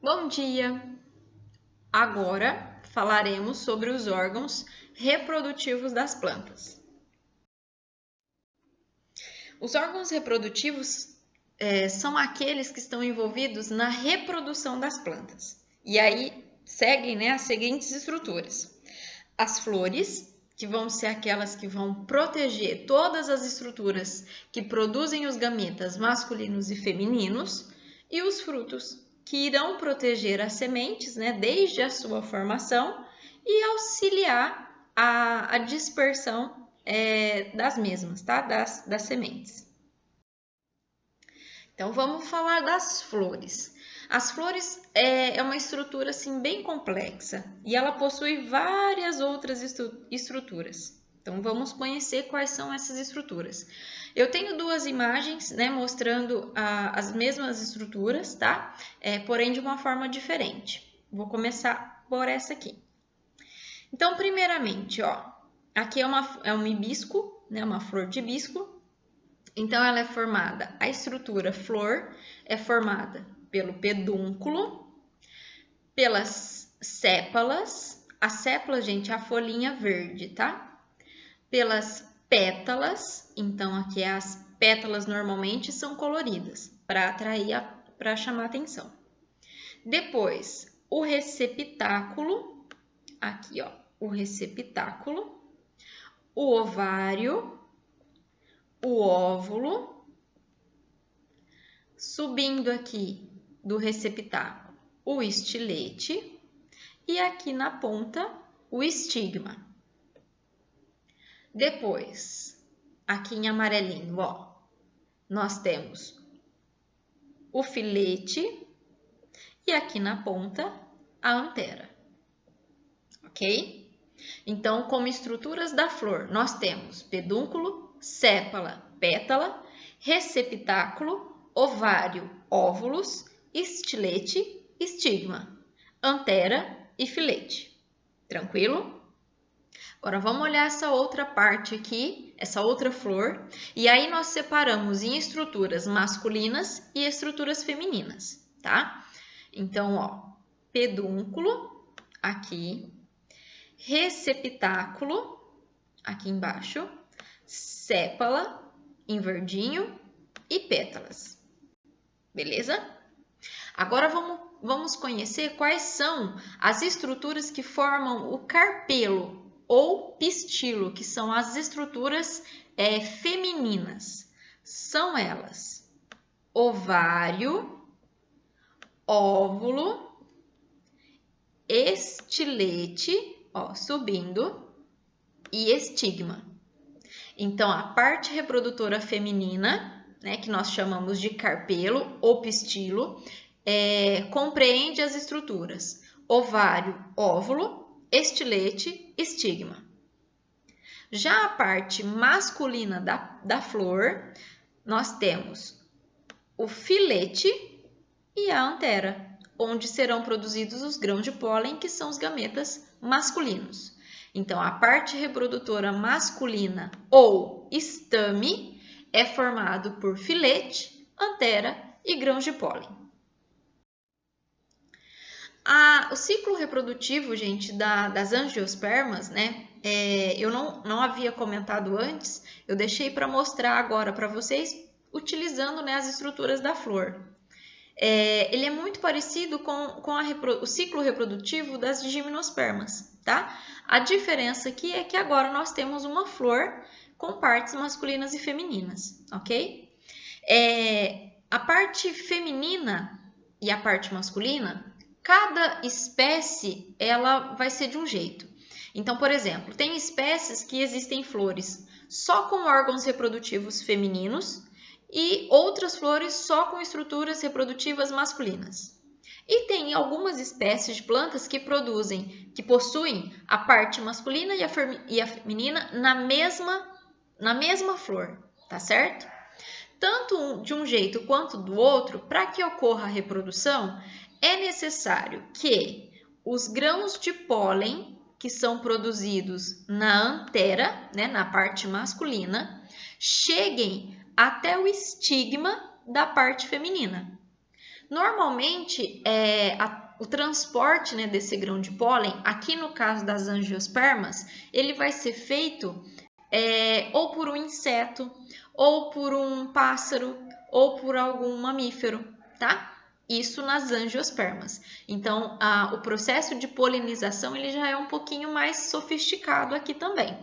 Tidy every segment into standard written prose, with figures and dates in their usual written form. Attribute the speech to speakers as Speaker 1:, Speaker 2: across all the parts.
Speaker 1: Bom dia! Agora falaremos sobre os órgãos reprodutivos das plantas. Os órgãos reprodutivos são aqueles que estão envolvidos na reprodução das plantas. E aí seguem, as seguintes estruturas. As flores, que vão ser aquelas que vão proteger todas as estruturas que produzem os gametas masculinos e femininos, e os frutos, que irão proteger as sementes, desde a sua formação e auxiliar a dispersão das mesmas, tá? Das sementes. Então, vamos falar das flores. As flores é uma estrutura assim, bem complexa e ela possui várias outras estruturas. Então, vamos conhecer quais são essas estruturas. Eu tenho duas imagens, mostrando as mesmas estruturas, tá? Porém, de uma forma diferente. Vou começar por essa aqui. Então, primeiramente, aqui é um hibisco, uma flor de hibisco. Então, ela é formada, a estrutura flor é formada pelo pedúnculo, pelas sépalas, a sépala, gente, é a folhinha verde, tá? Pelas pétalas, então aqui as pétalas normalmente são coloridas, para atrair, para chamar atenção. Depois, o receptáculo, aqui o receptáculo, o ovário, o óvulo, subindo aqui do receptáculo o estilete e aqui na ponta o estigma. Depois, aqui em amarelinho, nós temos o filete e aqui na ponta a antera, ok? Então, como estruturas da flor, nós temos pedúnculo, sépala, pétala, receptáculo, ovário, óvulos, estilete, estigma, antera e filete. Tranquilo? Agora, vamos olhar essa outra parte aqui, essa outra flor, e aí nós separamos em estruturas masculinas e estruturas femininas, tá? Então, pedúnculo, aqui, receptáculo, aqui embaixo, sépala, em verdinho, e pétalas. Beleza? Agora vamos conhecer quais são as estruturas que formam o carpelo ou pistilo, que são as estruturas femininas. São elas: ovário, óvulo, estilete, subindo, e estigma. Então, a parte reprodutora feminina, que nós chamamos de carpelo ou pistilo, compreende as estruturas ovário, óvulo, estilete, estigma. Já a parte masculina da flor, nós temos o filete e a antera, onde serão produzidos os grãos de pólen, que são os gametas masculinos. Então, a parte reprodutora masculina ou estame é formado por filete, antera e grãos de pólen. O ciclo reprodutivo, gente, das angiospermas, eu não havia comentado antes, eu deixei para mostrar agora para vocês, utilizando as estruturas da flor. Ele é muito parecido com o ciclo reprodutivo das gimnospermas, tá? A diferença aqui é que agora nós temos uma flor com partes masculinas e femininas, ok? A parte feminina e a parte masculina, cada espécie ela vai ser de um jeito. Então, por exemplo, tem espécies que existem flores só com órgãos reprodutivos femininos e outras flores só com estruturas reprodutivas masculinas. E tem algumas espécies de plantas que possuem a parte masculina e a feminina na mesma flor, tá certo? Tanto de um jeito quanto do outro, para que ocorra a reprodução, é necessário que os grãos de pólen que são produzidos na antera, na parte masculina, cheguem até o estigma da parte feminina. Normalmente, o transporte, né, desse grão de pólen, aqui no caso das angiospermas, ele vai ser feito ou por um inseto, ou por um pássaro, ou por algum mamífero, tá? Isso nas angiospermas. Então, o processo de polinização ele já é um pouquinho mais sofisticado aqui também.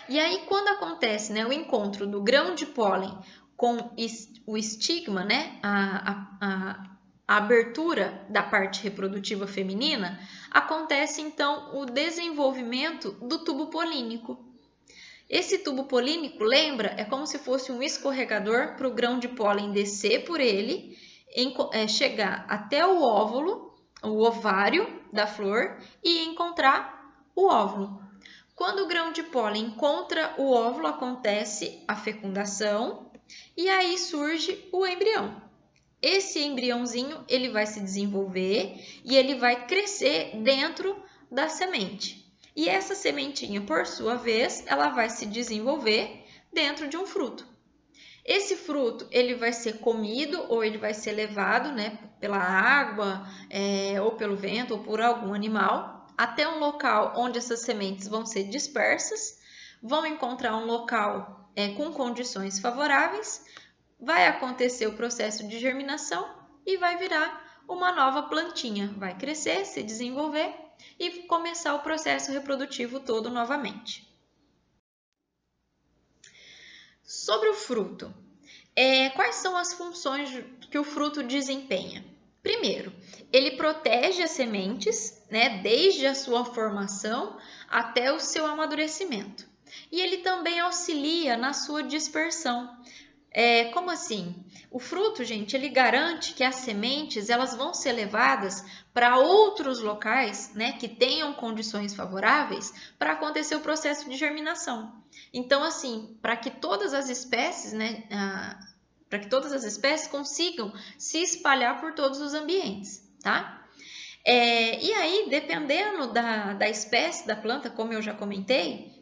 Speaker 1: E aí, quando acontece, né, o encontro do grão de pólen com o estigma, né, a abertura da parte reprodutiva feminina, acontece então o desenvolvimento do tubo polínico. Esse tubo polínico, lembra, é como se fosse um escorregador para o grão de pólen descer por ele, chegar até o óvulo, o ovário da flor e encontrar o óvulo. Quando o grão de pólen encontra o óvulo, acontece a fecundação e aí surge o embrião. Esse embriãozinho ele vai se desenvolver e ele vai crescer dentro da semente. E essa sementinha, por sua vez, ela vai se desenvolver dentro de um fruto. Esse fruto ele vai ser comido ou ele vai ser levado, né, pela água, ou pelo vento ou por algum animal até um local onde essas sementes vão ser dispersas, vão encontrar um local com condições favoráveis, vai acontecer o processo de germinação e vai virar uma nova plantinha, vai crescer, se desenvolver e começar o processo reprodutivo todo novamente. Sobre o fruto, quais são as funções que o fruto desempenha? Primeiro, ele protege as sementes, né, desde a sua formação até o seu amadurecimento. E ele também auxilia na sua dispersão. Como assim? O fruto, gente, ele garante que as sementes elas vão ser levadas para outros locais, né, que tenham condições favoráveis para acontecer o processo de germinação. Então, assim, para que todas as espécies, né, para que todas as espécies consigam se espalhar por todos os ambientes, tá? E aí, dependendo da espécie da planta, como eu já comentei,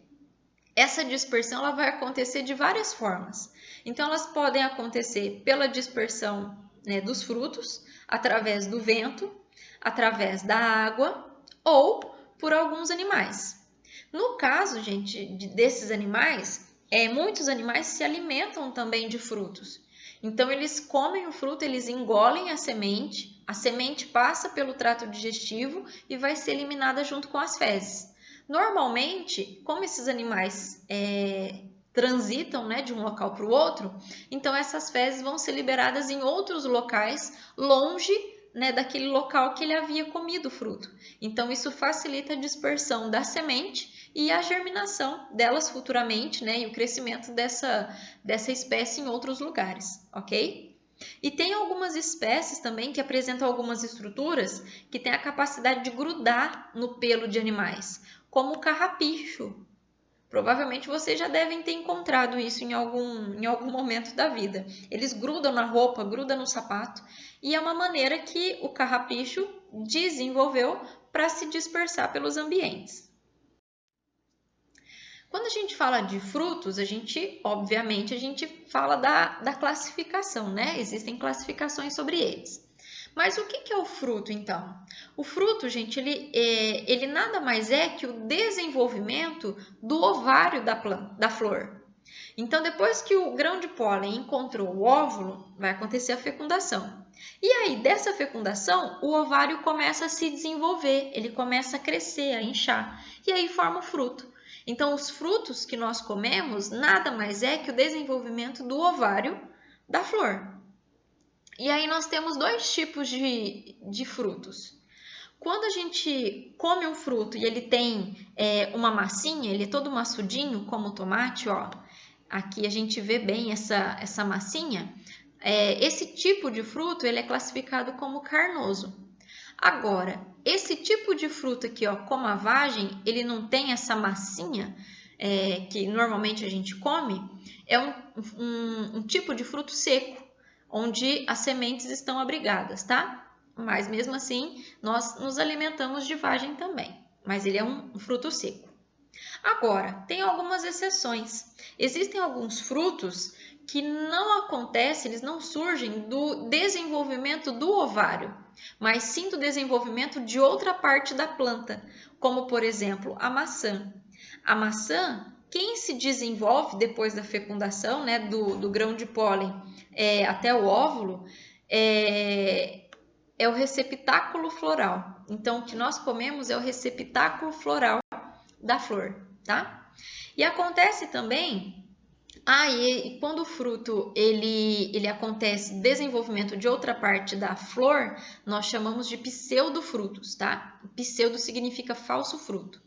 Speaker 1: essa dispersão ela vai acontecer de várias formas. Então, elas podem acontecer pela dispersão, né, dos frutos, através do vento, através da água ou por alguns animais. No caso, gente, desses animais, muitos animais se alimentam também de frutos. Então, eles comem o fruto, eles engolem a semente passa pelo trato digestivo e vai ser eliminada junto com as fezes. Normalmente, como esses animais transitam, né, de um local para o outro, então essas fezes vão ser liberadas em outros locais, longe, né, daquele local que ele havia comido o fruto. Então, isso facilita a dispersão da semente e a germinação delas futuramente, né, e o crescimento dessa espécie em outros lugares, ok? E tem algumas espécies também que apresentam algumas estruturas que têm a capacidade de grudar no pelo de animais, como o carrapicho. Provavelmente vocês já devem ter encontrado isso em algum momento da vida. Eles grudam na roupa, grudam no sapato, e é uma maneira que o carrapicho desenvolveu para se dispersar pelos ambientes. Quando a gente fala de frutos, obviamente, a gente fala da classificação, né? Existem classificações sobre eles. Mas o que é o fruto, então? O fruto, gente, ele nada mais é que o desenvolvimento do ovário da flor. Então, depois que o grão de pólen encontrou o óvulo, vai acontecer a fecundação. E aí, dessa fecundação, o ovário começa a se desenvolver, ele começa a crescer, a inchar, e aí forma o fruto. Então, os frutos que nós comemos nada mais é que o desenvolvimento do ovário da flor. E aí nós temos dois tipos de frutos. Quando a gente come um fruto e ele tem uma massinha, ele é todo maçudinho, como o tomate, ó. Aqui a gente vê bem essa massinha. Esse tipo de fruto ele é classificado como carnoso. Agora, esse tipo de fruto aqui, ó, como a vagem, ele não tem essa massinha que normalmente a gente come, é um tipo de fruto seco, onde as sementes estão abrigadas, tá? Mas mesmo assim, nós nos alimentamos de vagem também, mas ele é um fruto seco. Agora, tem algumas exceções. Existem alguns frutos que não acontece, eles não surgem do desenvolvimento do ovário, mas sim do desenvolvimento de outra parte da planta, como por exemplo a maçã. A maçã, quem se desenvolve depois da fecundação, né, do grão de pólen até o óvulo, é o receptáculo floral. Então, o que nós comemos é o receptáculo floral da flor, tá? E acontece também, e quando o fruto ele acontece desenvolvimento de outra parte da flor, nós chamamos de pseudofrutos, tá? Pseudo significa falso fruto.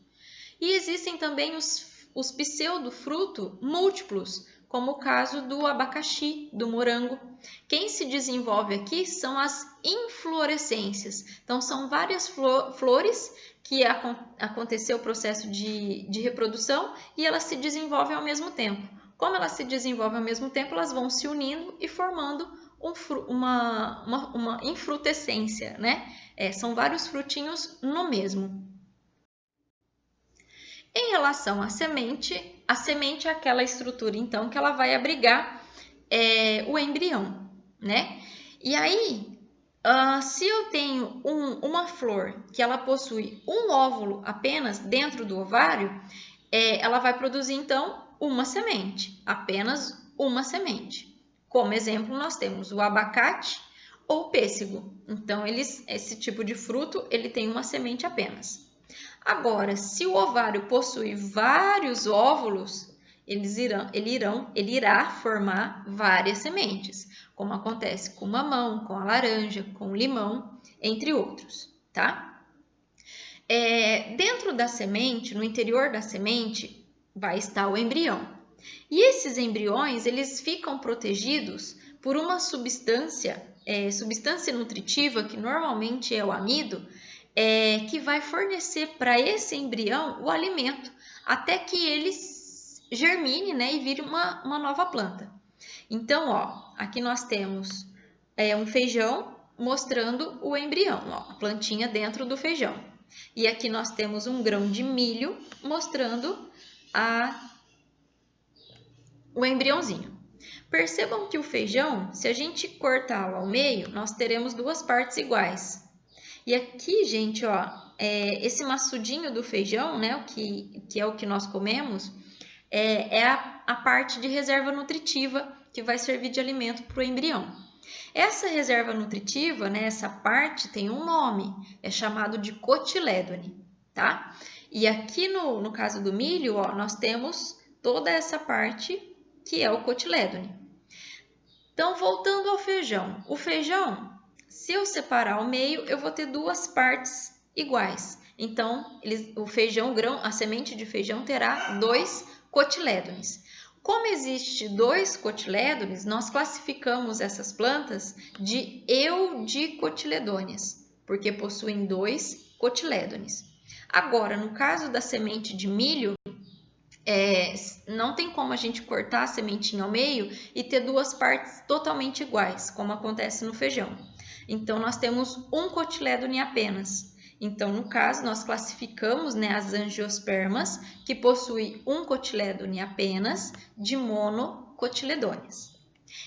Speaker 1: E existem também os pseudofrutos múltiplos, como o caso do abacaxi, do morango. Quem se desenvolve aqui são as inflorescências. Então, são várias flores que aconteceu o processo de reprodução e elas se desenvolvem ao mesmo tempo. Como elas se desenvolvem ao mesmo tempo, elas vão se unindo e formando uma infrutescência, né? São vários frutinhos no mesmo. Em relação à semente é aquela estrutura, então, que ela vai abrigar o embrião, né? E aí, se eu tenho uma flor que ela possui um óvulo apenas dentro do ovário, ela vai produzir, então, uma semente, apenas uma semente. Como exemplo, nós temos o abacate ou o pêssego. Então, esse tipo de fruto, ele tem uma semente apenas. Agora, se o ovário possui vários óvulos, ele irá formar várias sementes, como acontece com o mamão, com a laranja, com o limão, entre outros, tá? Dentro da semente, no interior da semente, vai estar o embrião. E esses embriões, eles ficam protegidos por uma substância nutritiva, que normalmente é o amido, que vai fornecer para esse embrião o alimento, até que ele germine, né, e vire uma nova planta. Então, aqui nós temos um feijão mostrando o embrião, a plantinha dentro do feijão. E aqui nós temos um grão de milho mostrando o embriãozinho. Percebam que o feijão, se a gente cortá-lo ao meio, nós teremos duas partes iguais. E aqui, gente, esse maçudinho do feijão, né, que é o que nós comemos, é a parte de reserva nutritiva que vai servir de alimento para o embrião. Essa reserva nutritiva, né, essa parte tem um nome, é chamado de cotilédone, tá? E aqui no caso do milho, nós temos toda essa parte que é o cotilédone. Então, voltando ao feijão. O feijão, se eu separar ao meio, eu vou ter duas partes iguais. Então, a semente de feijão terá 2 cotilédones. Como existe 2 cotilédones, nós classificamos essas plantas de eudicotiledôneas, porque possuem 2 cotilédones. Agora, no caso da semente de milho, não tem como a gente cortar a sementinha ao meio e ter duas partes totalmente iguais, como acontece no feijão. Então, nós temos um cotilédone apenas. Então, no caso, nós classificamos, né, as angiospermas, que possuem um cotilédone apenas, de monocotiledôneas.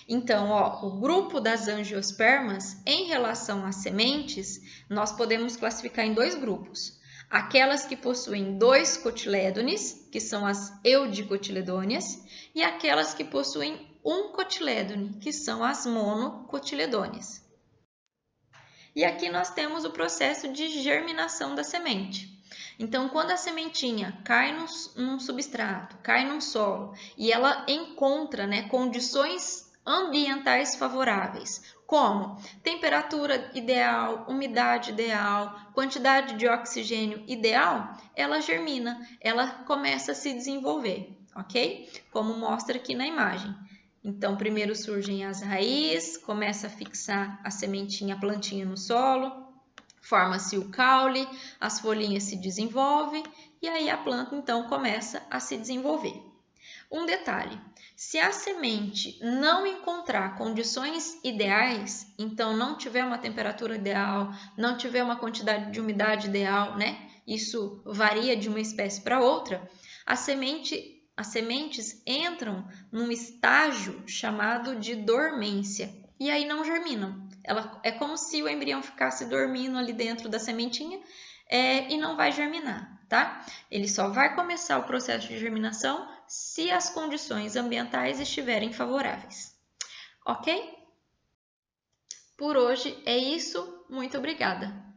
Speaker 1: Então, o grupo das angiospermas, em relação às sementes, nós podemos classificar em 2 grupos. Aquelas que possuem 2 cotilédones, que são as eudicotiledôneas, e aquelas que possuem um cotilédone, que são as monocotiledôneas. E aqui nós temos o processo de germinação da semente. Então, quando a sementinha cai num substrato, cai num solo, e ela encontra, né, condições ambientais favoráveis, como temperatura ideal, umidade ideal, quantidade de oxigênio ideal, ela germina, ela começa a se desenvolver, ok? Como mostra aqui na imagem. Então, primeiro surgem as raízes, começa a fixar a sementinha, a plantinha no solo, forma-se o caule, as folhinhas se desenvolvem e aí a planta então começa a se desenvolver. Um detalhe, se a semente não encontrar condições ideais, então não tiver uma temperatura ideal, não tiver uma quantidade de umidade ideal, né? Isso varia de uma espécie para outra, a semente as sementes entram num estágio chamado de dormência e aí não germinam. É como se o embrião ficasse dormindo ali dentro da sementinha e não vai germinar, tá? Ele só vai começar o processo de germinação se as condições ambientais estiverem favoráveis, ok? Por hoje é isso, muito obrigada!